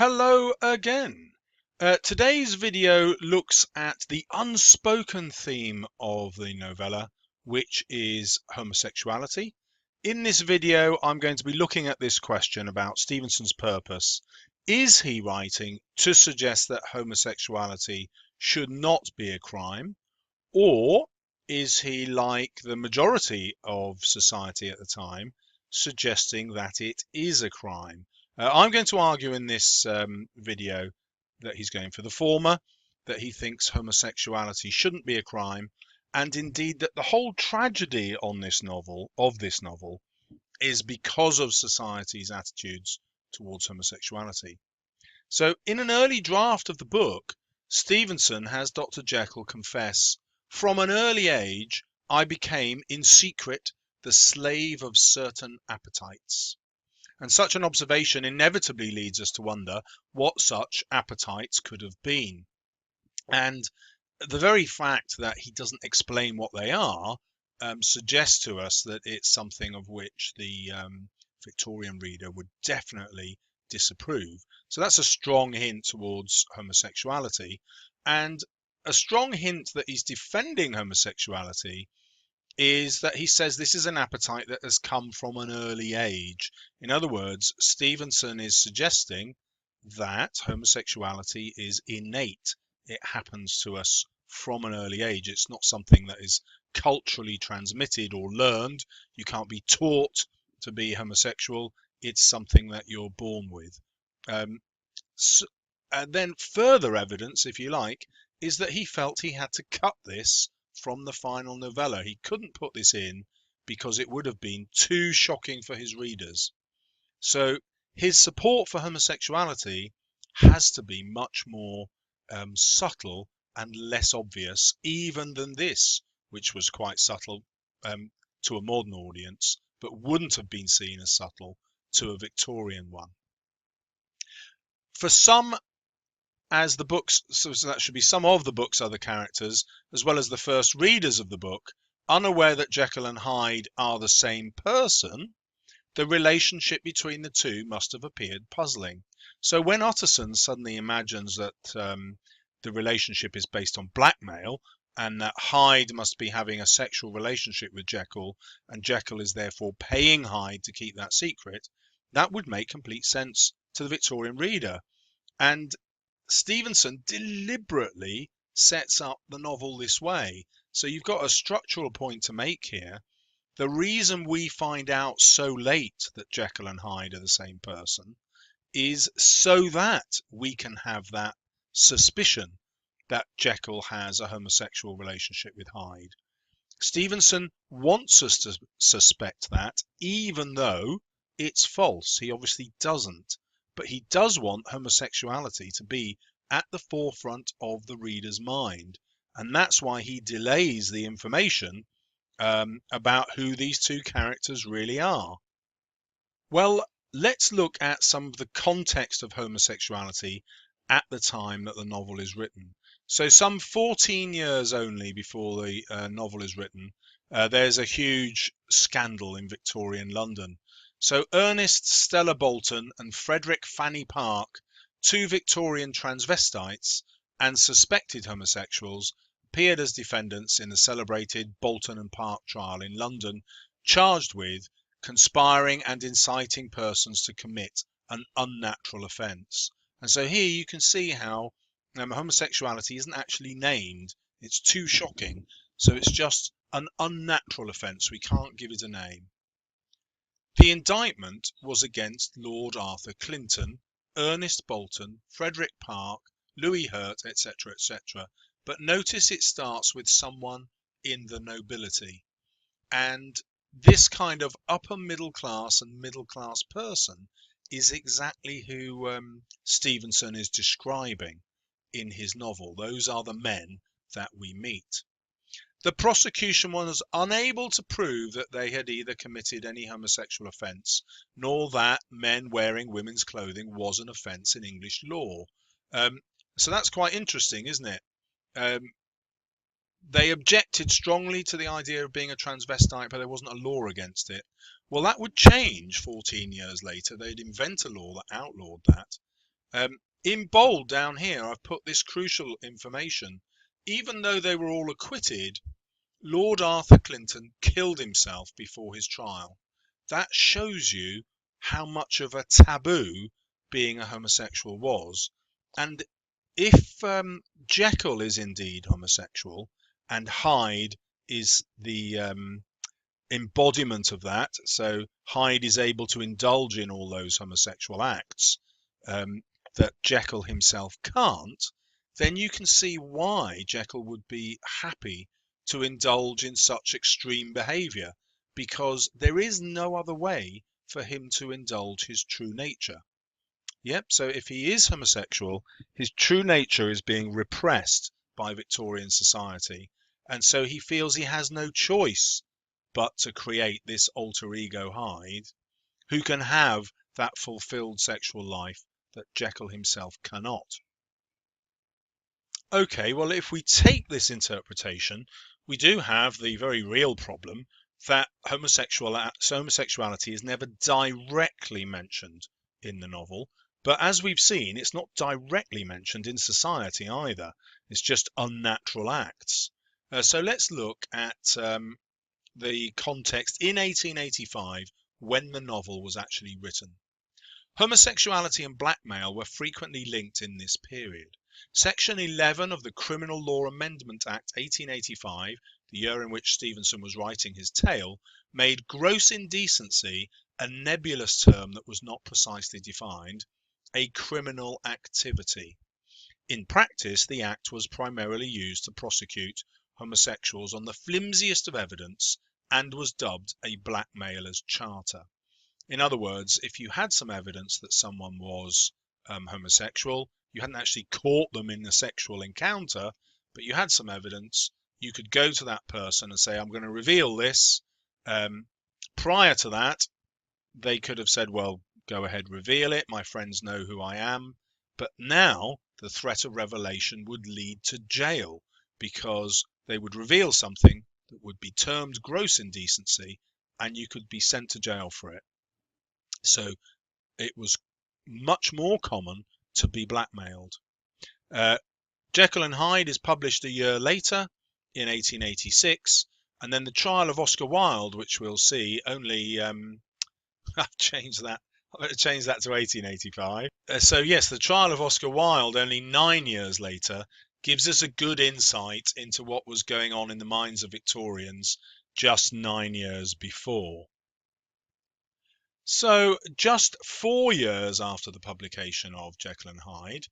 Hello again. Today's video looks at the unspoken theme of the novella, which is homosexuality. In this video, I'm going to be looking at this question about Stevenson's purpose. Is he writing to suggest that homosexuality should not be a crime, or is he, like the majority of society at the time, suggesting that it is a crime? I'm going to argue in this video that he's going for the former, that he thinks homosexuality shouldn't be a crime, and indeed that the whole tragedy on this novel, is because of society's attitudes towards homosexuality. So in an early draft of the book, Stevenson has Dr. Jekyll confess, "From an early age, I became in secret the slave of certain appetites." And such an observation inevitably leads us to wonder what such appetites could have been. And the very fact that he doesn't explain what they are suggests to us that it's something of which the Victorian reader would definitely disapprove. So that's a strong hint towards homosexuality, and a strong hint that he's defending homosexuality is that he says this is an appetite that has come from an early age. In other words, Stevenson is suggesting that homosexuality is innate. It happens to us from an early age. It's not something that is culturally transmitted or learned. You can't be taught to be homosexual. It's something that you're born with. And then further evidence, if you like, is that he felt he had to cut this from the final novella. He couldn't put this in because it would have been too shocking for his readers. So his support for homosexuality has to be much more subtle and less obvious even than this, which was quite subtle to a modern audience, but wouldn't have been seen as subtle to a Victorian one. For some, as the books, so that should be some of the book's other characters, as well as the first readers of the book, unaware that Jekyll and Hyde are the same person, the relationship between the two must have appeared puzzling. So when Utterson suddenly imagines that the relationship is based on blackmail, and that Hyde must be having a sexual relationship with Jekyll, and Jekyll is therefore paying Hyde to keep that secret, that would make complete sense to the Victorian reader. And Stevenson deliberately sets up the novel this way. So you've got a structural point to make here. The reason we find out so late that Jekyll and Hyde are the same person is so that we can have that suspicion that Jekyll has a homosexual relationship with Hyde. Stevenson wants us to suspect that, even though it's false. He obviously doesn't. But he does want homosexuality to be at the forefront of the reader's mind. And that's why he delays the information about who these two characters really are. Well, let's look at some of the context of homosexuality at the time that the novel is written. So some 14 years only before the novel is written, there's a huge scandal in Victorian London. So Ernest Stella Bolton and Frederick Fanny Park, two Victorian transvestites and suspected homosexuals, appeared as defendants in the celebrated Bolton and Park trial in London, charged with conspiring and inciting persons to commit an unnatural offence. And so here you can see how homosexuality isn't actually named. It's too shocking. So it's just an unnatural offence. We can't give it a name. The indictment was against Lord Arthur Clinton, Ernest Bolton, Frederick Park, Louis Hurt, etc., etc. But notice it starts with someone in the nobility. And this kind of upper middle class and middle class person is exactly who Stevenson is describing in his novel. Those are the men that we meet. The prosecution was unable to prove that they had either committed any homosexual offence, nor that men wearing women's clothing was an offence in English law. So that's quite interesting, isn't it? They objected strongly to the idea of being a transvestite, but there wasn't a law against it. Well, that would change 14 years later. They'd invent a law that outlawed that. In bold down here, I've put this crucial information. Even though they were all acquitted, Lord Arthur Clinton killed himself before his trial. That shows you how much of a taboo being a homosexual was. And if Jekyll is indeed homosexual and Hyde is the embodiment of that, so Hyde is able to indulge in all those homosexual acts that Jekyll himself can't, then you can see why Jekyll would be happy to indulge in such extreme behavior, because there is no other way for him to indulge his true nature. Yep, so if he is homosexual, his true nature is being repressed by Victorian society, and so he feels he has no choice but to create this alter ego Hyde, who can have that fulfilled sexual life that Jekyll himself cannot. Okay, well, if we take this interpretation, we do have the very real problem that homosexuality is never directly mentioned in the novel. But as we've seen, it's not directly mentioned in society either. It's just unnatural acts. So let's look at the context in 1885 when the novel was actually written. Homosexuality and blackmail were frequently linked in this period. Section 11 of the Criminal Law Amendment Act 1885, the year in which Stevenson was writing his tale, made gross indecency a nebulous term that was not precisely defined, a criminal activity. In practice, the act was primarily used to prosecute homosexuals on the flimsiest of evidence and was dubbed a blackmailer's charter. In other words, if you had some evidence that someone was homosexual, you hadn't actually caught them in a sexual encounter, but you had some evidence, you could go to that person and say, I'm going to reveal this. Prior to that, they could have said, well, go ahead, reveal it. My friends know who I am. But now the threat of revelation would lead to jail, because they would reveal something that would be termed gross indecency and you could be sent to jail for it. So it was much more common to be blackmailed. Jekyll and Hyde is published a year later in 1886, and then the trial of Oscar Wilde, which we'll see, only I've changed that. I'm going to change that to 1885. So yes, the trial of Oscar Wilde only 9 years later gives us a good insight into what was going on in the minds of Victorians just 9 years before. So just 4 years after the publication of Jekyll and Hyde,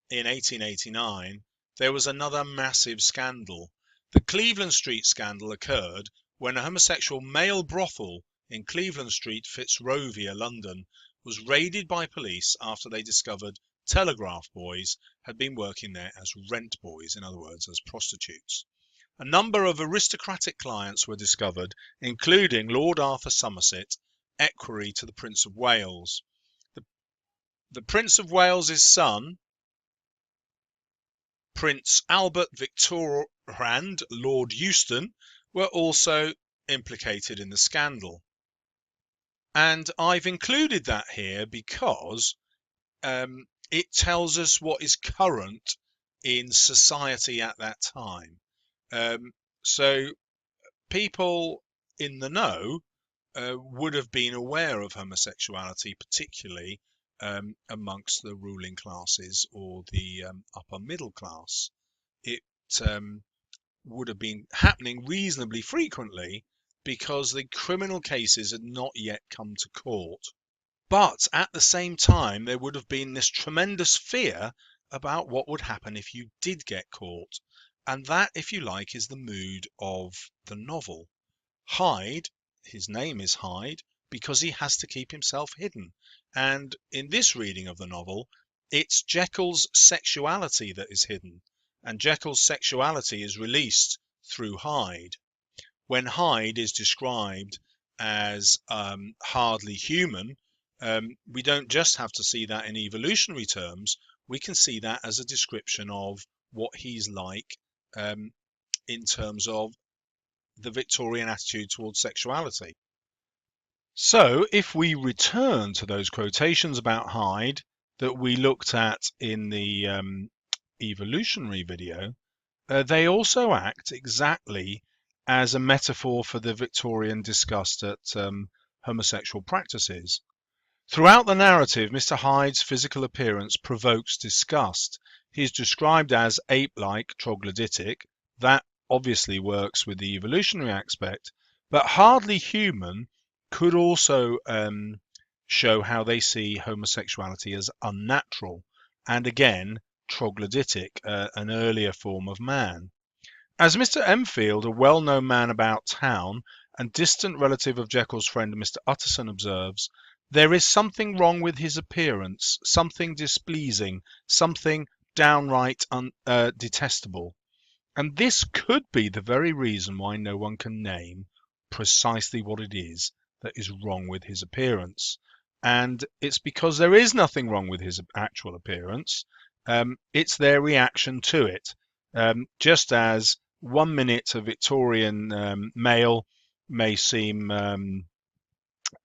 in 1889, there was another massive scandal. The Cleveland Street scandal occurred when a homosexual male brothel in Cleveland Street, Fitzrovia, London, was raided by police after they discovered telegraph boys had been working there as rent boys, in other words, as prostitutes. A number of aristocratic clients were discovered, including Lord Arthur Somerset, equerry to the Prince of Wales. The Prince of Wales's son, Prince Albert Victorand, Lord Euston, were also implicated in the scandal. And I've included that here because it tells us what is current in society at that time. So people in the know would have been aware of homosexuality, particularly amongst the ruling classes or the upper middle class. It would have been happening reasonably frequently because the criminal cases had not yet come to court. But at the same time, there would have been this tremendous fear about what would happen if you did get caught. And that, if you like, is the mood of the novel. Hyde, his name is Hyde, because he has to keep himself hidden. And in this reading of the novel, it's Jekyll's sexuality that is hidden. And Jekyll's sexuality is released through Hyde. When Hyde is described as hardly human, we don't just have to see that in evolutionary terms. We can see that as a description of what he's like in terms of the Victorian attitude towards sexuality. So if we return to those quotations about Hyde, that we looked at in the evolutionary video, they also act exactly as a metaphor for the Victorian disgust at homosexual practices. Throughout the narrative, Mr. Hyde's physical appearance provokes disgust. He is described as ape-like, troglodytic. That obviously works with the evolutionary aspect, but hardly human could also show how they see homosexuality as unnatural, and again, troglodytic, an earlier form of man. As Mr. Enfield, a well-known man about town and distant relative of Jekyll's friend Mr. Utterson, observes, there is something wrong with his appearance, something displeasing, something downright detestable. And this could be the very reason why no one can name precisely what it is that is wrong with his appearance. And it's because there is nothing wrong with his actual appearance. It's their reaction to it. Just as 1 minute a Victorian male may seem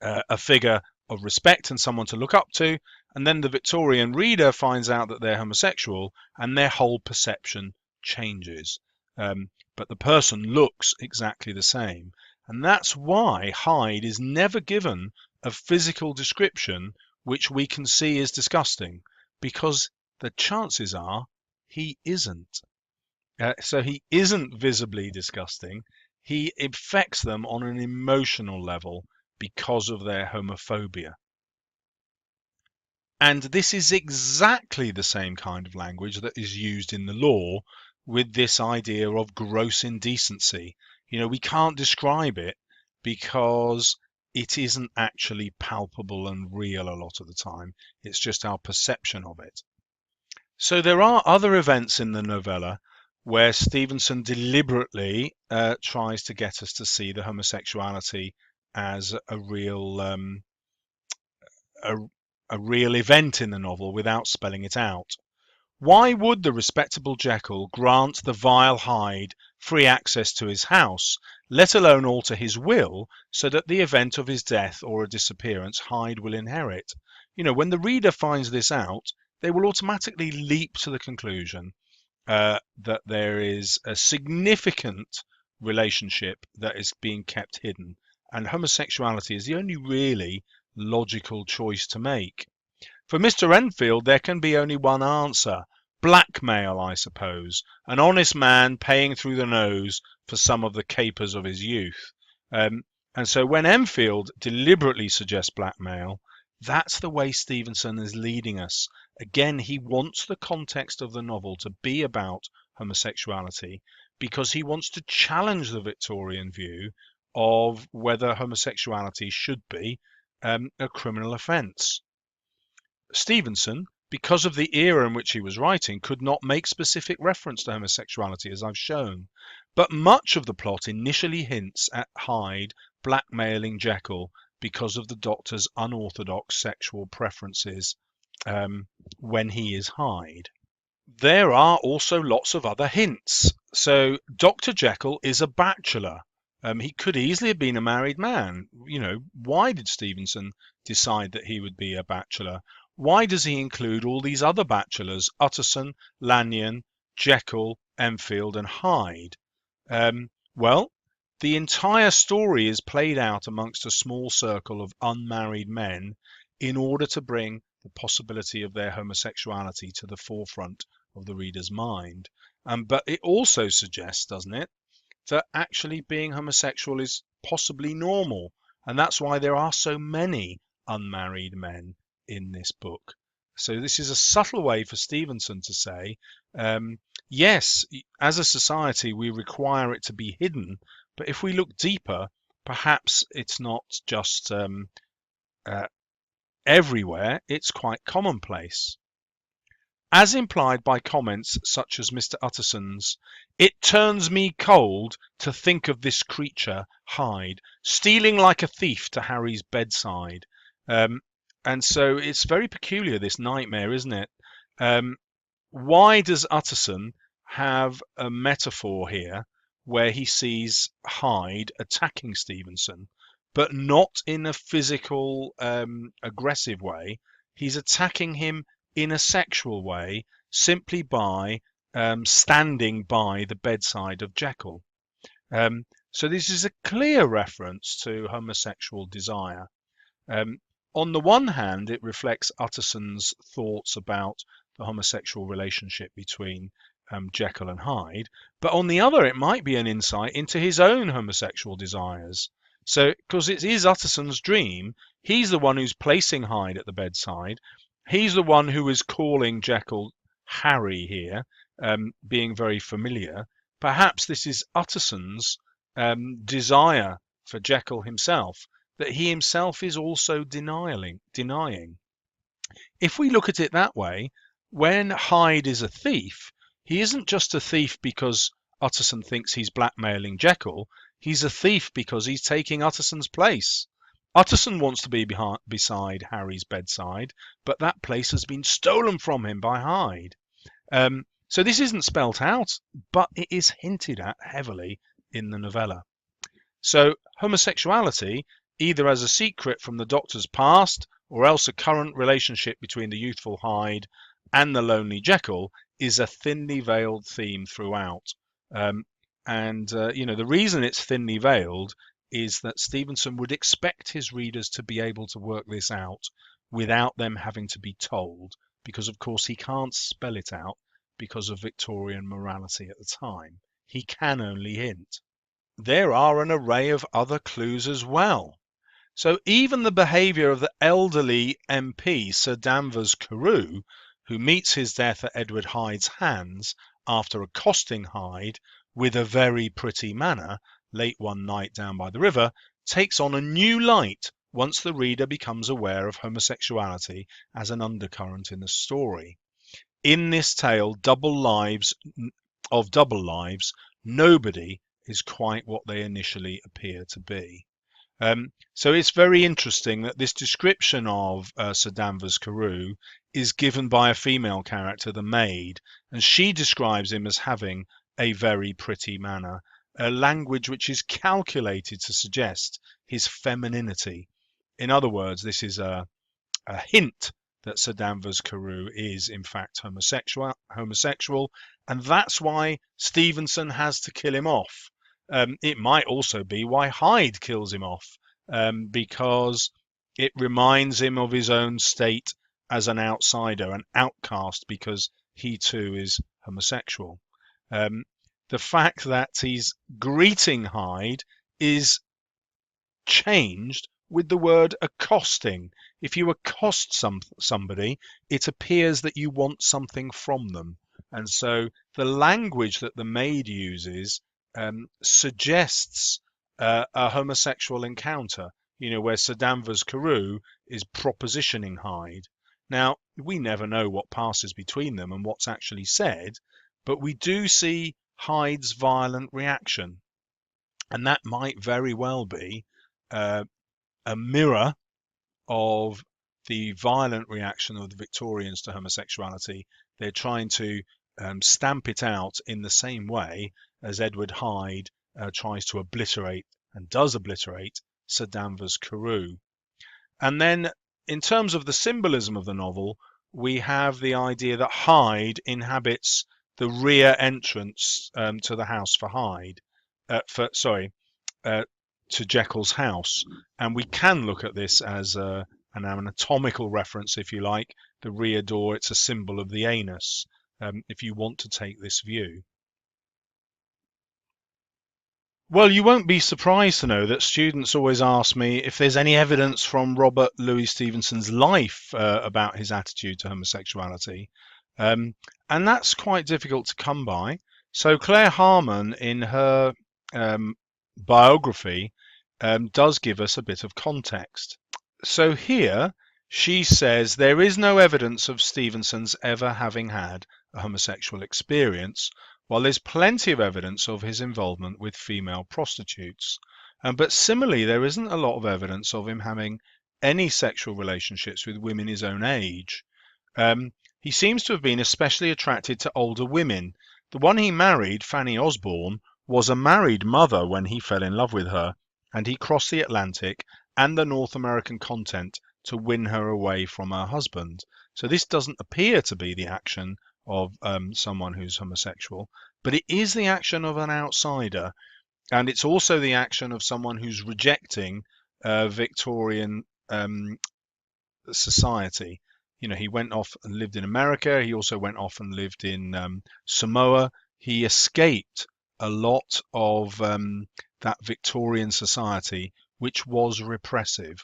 a figure of respect and someone to look up to, and then the Victorian reader finds out that they're homosexual and their whole perception changes. But the person looks exactly the same. And that's why Hyde is never given a physical description which we can see is disgusting, because the chances are he isn't. So he isn't visibly disgusting. He affects them on an emotional level because of their homophobia. And this is exactly the same kind of language that is used in the law with this idea of gross indecency. We can't describe it because it isn't actually palpable and real a lot of the time. It's just our perception of it. So there are other events in the novella where Stevenson deliberately tries to get us to see the homosexuality as a real event in the novel without spelling it out. Why would the respectable Jekyll grant the vile Hyde free access to his house, let alone alter his will so that the event of his death or a disappearance Hyde will inherit? When the reader finds this out, they will automatically leap to the conclusion that there is a significant relationship that is being kept hidden, and homosexuality is the only really logical choice to make. For Mr. Enfield, there can be only one answer: blackmail, I suppose. An honest man paying through the nose for some of the capers of his youth. And so when Enfield deliberately suggests blackmail, that's the way Stevenson is leading us. Again, he wants the context of the novel to be about homosexuality because he wants to challenge the Victorian view of whether homosexuality should be a criminal offence. Stevenson, because of the era in which he was writing, could not make specific reference to homosexuality, as I've shown. But much of the plot initially hints at Hyde blackmailing Jekyll because of the Doctor's unorthodox sexual preferences when he is Hyde. There are also lots of other hints. So Dr. Jekyll is a bachelor. He could easily have been a married man. Why did Stevenson decide that he would be a bachelor? Why does he include all these other bachelors, Utterson, Lanyon, Jekyll, Enfield, and Hyde? Well, the entire story is played out amongst a small circle of unmarried men in order to bring the possibility of their homosexuality to the forefront of the reader's mind. But it also suggests, doesn't it, that actually being homosexual is possibly normal, and that's why there are so many unmarried men in this book. So this is a subtle way for Stevenson to say, yes, as a society we require it to be hidden, but if we look deeper, perhaps it's not just everywhere, it's quite commonplace. As implied by comments such as Mr. Utterson's, it turns me cold to think of this creature, Hyde, stealing like a thief to Harry's bedside. And so it's very peculiar, this nightmare, isn't it? Why does Utterson have a metaphor here where he sees Hyde attacking Stevenson, but not in a physical, aggressive way? He's attacking him in a sexual way simply by standing by the bedside of Jekyll. So this is a clear reference to homosexual desire. On the one hand, it reflects Utterson's thoughts about the homosexual relationship between Jekyll and Hyde, but on the other, it might be an insight into his own homosexual desires. So, because it is Utterson's dream, he's the one who's placing Hyde at the bedside. He's the one who is calling Jekyll Harry here, being very familiar. Perhaps this is Utterson's desire for Jekyll himself, that he himself is also denying. If we look at it that way, when Hyde is a thief, he isn't just a thief because Utterson thinks he's blackmailing Jekyll. He's a thief because he's taking Utterson's place. Utterson wants to be beside Harry's bedside, but that place has been stolen from him by Hyde. So this isn't spelt out, but it is hinted at heavily in the novella. So homosexuality, either as a secret from the Doctor's past or else a current relationship between the youthful Hyde and the lonely Jekyll, is a thinly veiled theme throughout. The reason it's thinly veiled is that Stevenson would expect his readers to be able to work this out without them having to be told, because of course he can't spell it out because of Victorian morality at the time. He can only hint. There are an array of other clues as well. So even the behaviour of the elderly MP, Sir Danvers Carew, who meets his death at Edward Hyde's hands after accosting Hyde with a very pretty manner late one night down by the river, takes on a new light once the reader becomes aware of homosexuality as an undercurrent in the story. In this tale, double lives, nobody is quite what they initially appear to be. So it's very interesting that this description of Sir Danvers Carew is given by a female character, the maid, and she describes him as having a very pretty manner, a language which is calculated to suggest his femininity. In other words, this is a hint that Sir Danvers Carew is in fact homosexual, and that's why Stevenson has to kill him off. It might also be why Hyde kills him off, because it reminds him of his own state as an outsider, an outcast, because he too is homosexual. The fact that he's greeting Hyde is changed with the word accosting. If you accost somebody, it appears that you want something from them. And so the language that the maid uses suggests a homosexual encounter, where Sir Danvers Carew is propositioning Hyde. Now, we never know what passes between them and what's actually said, but we do see Hyde's violent reaction. And that might very well be a mirror of the violent reaction of the Victorians to homosexuality. They're trying to stamp it out in the same way as Edward Hyde tries to obliterate, and does obliterate, Sir Danvers Carew. And then in terms of the symbolism of the novel, we have the idea that Hyde inhabits the rear entrance to the house for Hyde, to Jekyll's house. And we can look at this as an anatomical reference, if you like. The rear door, it's a symbol of the anus, if you want to take this view. Well, you won't be surprised to know that students always ask me if there's any evidence from Robert Louis Stevenson's life about his attitude to homosexuality. And that's quite difficult to come by. So Claire Harman, in her biography, does give us a bit of context. So here she says there is no evidence of Stevenson's ever having had a homosexual experience, while there's plenty of evidence of his involvement with female prostitutes. But similarly, there isn't a lot of evidence of him having any sexual relationships with women his own age. He seems to have been especially attracted to older women. The one he married, Fanny Osborne, was a married mother when he fell in love with her, and he crossed the Atlantic and the North American continent to win her away from her husband. So this doesn't appear to be the action of someone who's homosexual, but it is the action of an outsider, and it's also the action of someone who's rejecting Victorian society. You know, he went off and lived in America. He also went off and lived in Samoa. He escaped a lot of that Victorian society, which was repressive.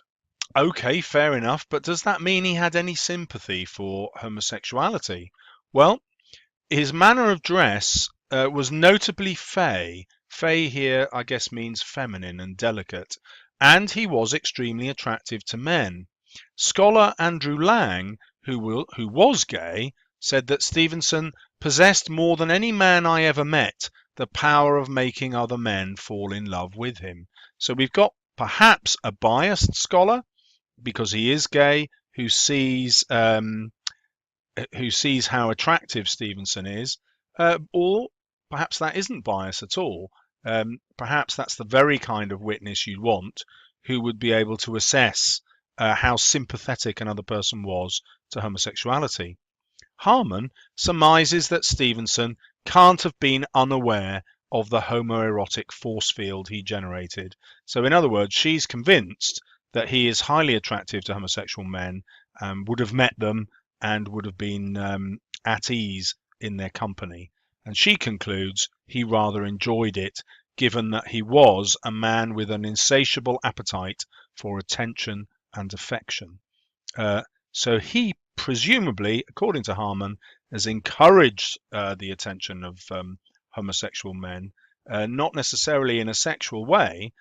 Okay, fair enough, but does that mean he had any sympathy for homosexuality? Well, his manner of dress was notably fey. Fey here, I guess, means feminine and delicate, and he was extremely attractive to men. Scholar Andrew Lang, who was gay, said that Stevenson possessed more than any man I ever met the power of making other men fall in love with him. So we've got perhaps a biased scholar, because he is gay, who sees how attractive Stevenson is, or perhaps that isn't bias at all. Perhaps that's the very kind of witness you'd want, who would be able to assess how sympathetic another person was to homosexuality. Harman surmises that Stevenson can't have been unaware of the homoerotic force field he generated. So in other words, she's convinced that he is highly attractive to homosexual men, would have met them, and would have been at ease in their company. And she concludes he rather enjoyed it, given that he was a man with an insatiable appetite for attention and affection. So he presumably, according to Harman, has encouraged the attention of homosexual men, not necessarily in a sexual way,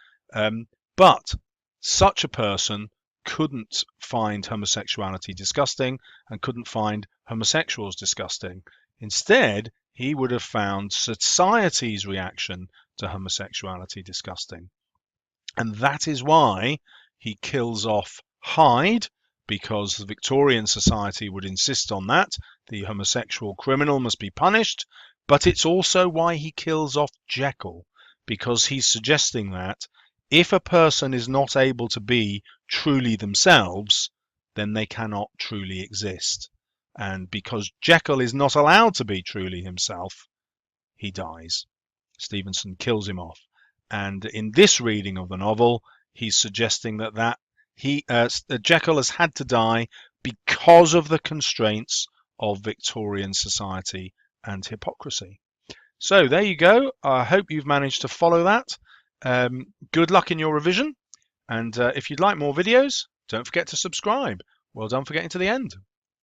but such a person couldn't find homosexuality disgusting and couldn't find homosexuals disgusting. Instead, he would have found society's reaction to homosexuality disgusting. And that is why he kills off Hyde, because the Victorian society would insist on that. The homosexual criminal must be punished. But it's also why he kills off Jekyll, because he's suggesting that if a person is not able to be truly themselves, then they cannot truly exist. And because Jekyll is not allowed to be truly himself, he dies. Stevenson kills him off. And in this reading of the novel, he's suggesting that Jekyll has had to die because of the constraints of Victorian society and hypocrisy. So there you go. I hope you've managed to follow that. Good luck in your revision. And if you'd like more videos, don't forget to subscribe. Well done for getting to the end.